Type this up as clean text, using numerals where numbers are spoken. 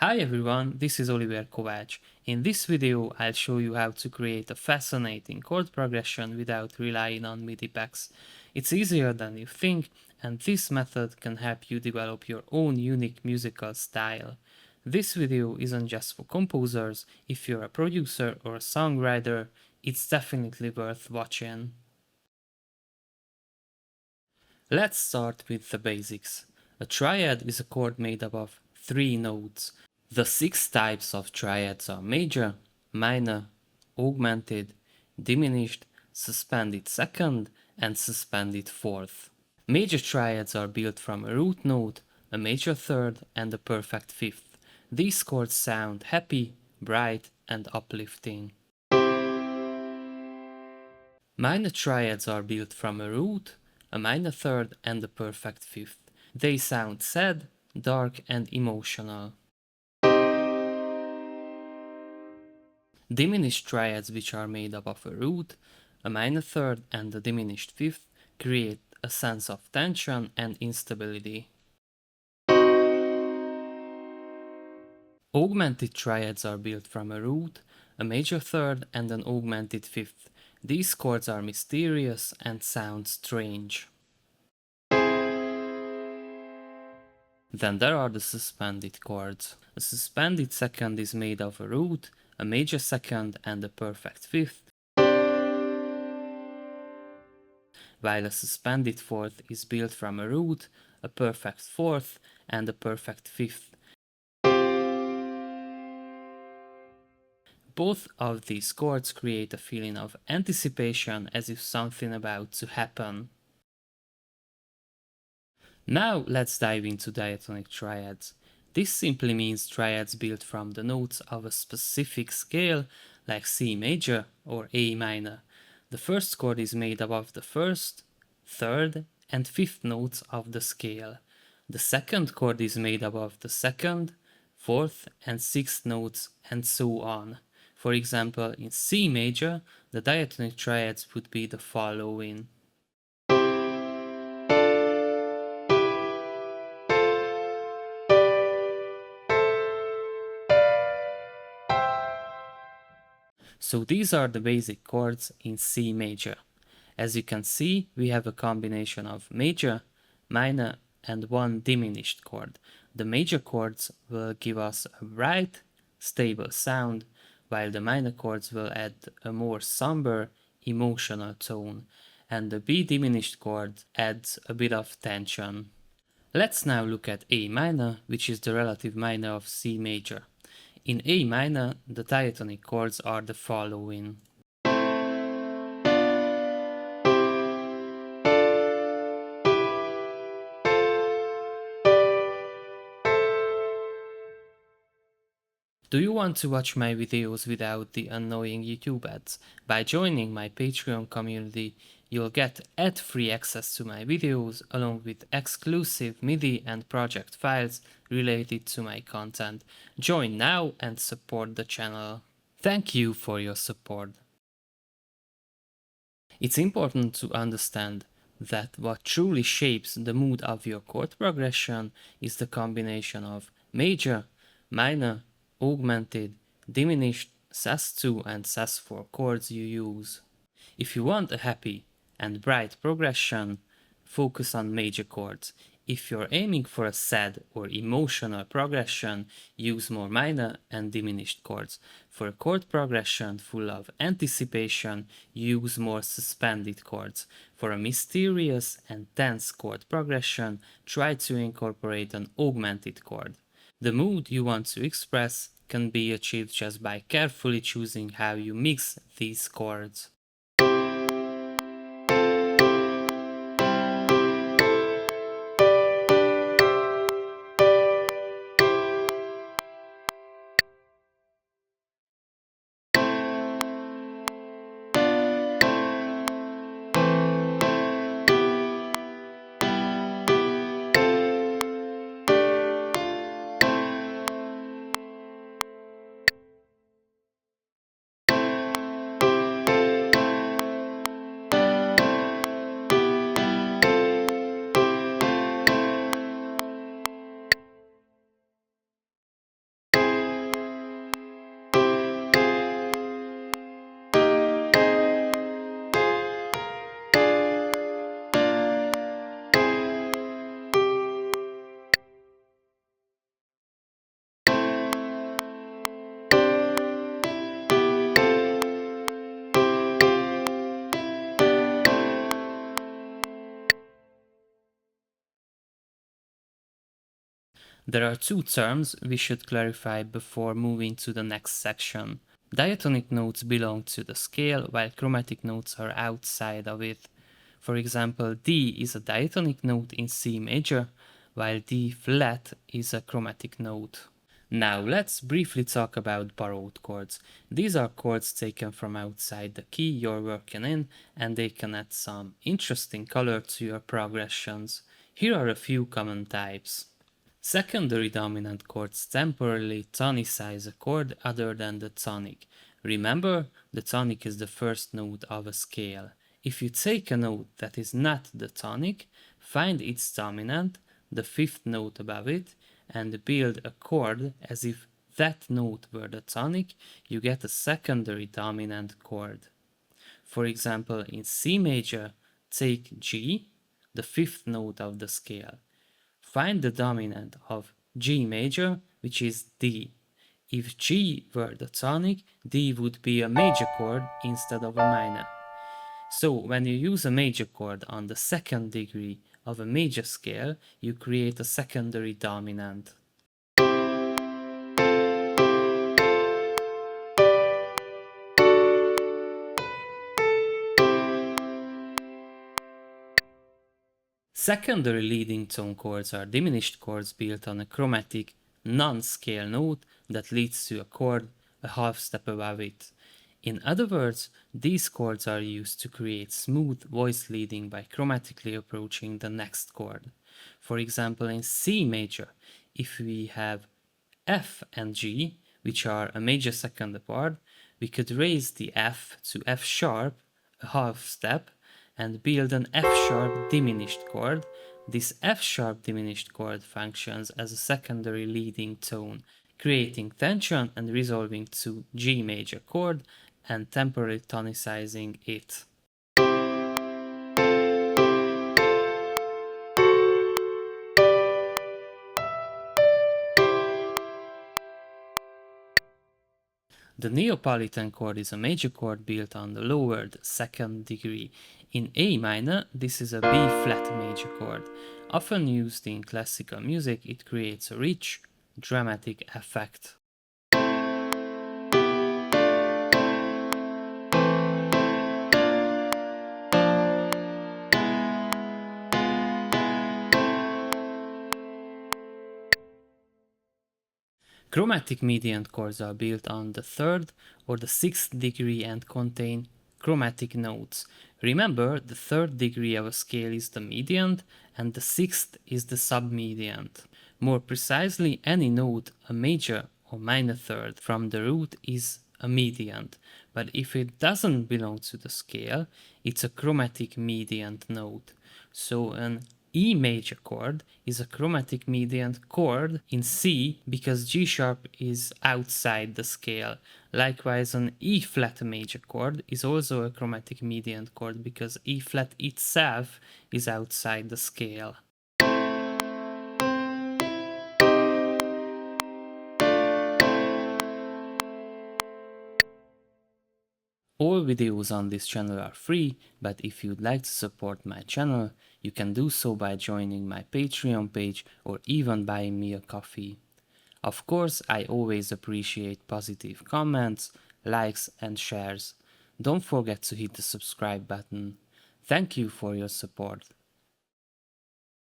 Hi everyone, this is Oliver Kovács. In this video I'll show you how to create a fascinating chord progression without relying on MIDI packs. It's easier than you think, and this method can help you develop your own unique musical style. This video isn't just for composers. If you're a producer or a songwriter, it's definitely worth watching. Let's start with the basics. A triad is a chord made up of 3 notes. The 6 types of triads are major, minor, augmented, diminished, suspended second, and suspended fourth. Major triads are built from a root note, a major third, and a perfect fifth. These chords sound happy, bright, and uplifting. Minor triads are built from a root, a minor third, and a perfect fifth. They sound sad, dark, and emotional. Diminished triads, which are made up of a root, a minor third, and a diminished fifth, create a sense of tension and instability. Augmented triads are built from a root, a major third, and an augmented fifth. These chords are mysterious and sound strange. Then there are the suspended chords. A suspended second is made of a root, a major second, and a perfect fifth, while a suspended fourth is built from a root, a perfect fourth, and a perfect fifth. Both of these chords create a feeling of anticipation, as if something about to happen. Now let's dive into diatonic triads. This simply means triads built from the notes of a specific scale, like C major or A minor. The first chord is made up of the first, third, and fifth notes of the scale. The second chord is made up of the second, fourth, and sixth notes, and so on. For example, in C major, the diatonic triads would be the following. So these are the basic chords in C major. As you can see, we have a combination of major, minor, and one diminished chord. The major chords will give us a bright, stable sound, while the minor chords will add a more somber, emotional tone, and the B diminished chord adds a bit of tension. Let's now look at A minor, which is the relative minor of C major. In A minor, the diatonic chords are the following. Do you want to watch my videos without the annoying YouTube ads? By joining my Patreon community, you'll get ad-free access to my videos along with exclusive MIDI and project files related to my content. Join now and support the channel. Thank you for your support. It's important to understand that what truly shapes the mood of your chord progression is the combination of major, minor, augmented, diminished, sus2 and sus4 chords you use. If you want a happy and bright progression, focus on major chords. If you're aiming for a sad or emotional progression, use more minor and diminished chords. For a chord progression full of anticipation, use more suspended chords. For a mysterious and tense chord progression, try to incorporate an augmented chord. The mood you want to express can be achieved just by carefully choosing how you mix these chords. There are two terms we should clarify before moving to the next section. Diatonic notes belong to the scale, while chromatic notes are outside of it. For example, D is a diatonic note in C major, while D flat is a chromatic note. Now let's briefly talk about borrowed chords. These are chords taken from outside the key you're working in, and they can add some interesting color to your progressions. Here are a few common types. Secondary dominant chords temporarily tonicize a chord other than the tonic. Remember, the tonic is the first note of a scale. If you take a note that is not the tonic, find its dominant, the fifth note above it, and build a chord as if that note were the tonic, you get a secondary dominant chord. For example, in C major, take G, the fifth note of the scale. Find the dominant of G major, which is D. If G were the tonic, D would be a major chord instead of a minor. So when you use a major chord on the second degree of a major scale, you create a secondary dominant. Secondary leading tone chords are diminished chords built on a chromatic non-scale note that leads to a chord a half step above it. In other words, these chords are used to create smooth voice leading by chromatically approaching the next chord. For example, in C major, if we have F and G, which are a major second apart, we could raise the F to F sharp a half step and build an F sharp diminished chord. This F sharp diminished chord functions as a secondary leading tone, creating tension and resolving to G major chord and temporarily tonicizing it. The Neapolitan chord is a major chord built on the lowered second degree. In A minor, this is a B flat major chord. Often used in classical music, it creates a rich, dramatic effect. Chromatic mediant chords are built on the third or the sixth degree and contain chromatic notes. Remember, the third degree of a scale is the mediant and the sixth is the submediant. More precisely, any note, a major or minor third from the root is a mediant, but if it doesn't belong to the scale, it's a chromatic mediant note. So an E major chord is a chromatic mediant chord in C because G sharp is outside the scale. Likewise, an E flat major chord is also a chromatic mediant chord because E flat itself is outside the scale. All videos on this channel are free, but if you'd like to support my channel, you can do so by joining my Patreon page or even buying me a coffee. Of course, I always appreciate positive comments, likes and shares. Don't forget to hit the subscribe button. Thank you for your support.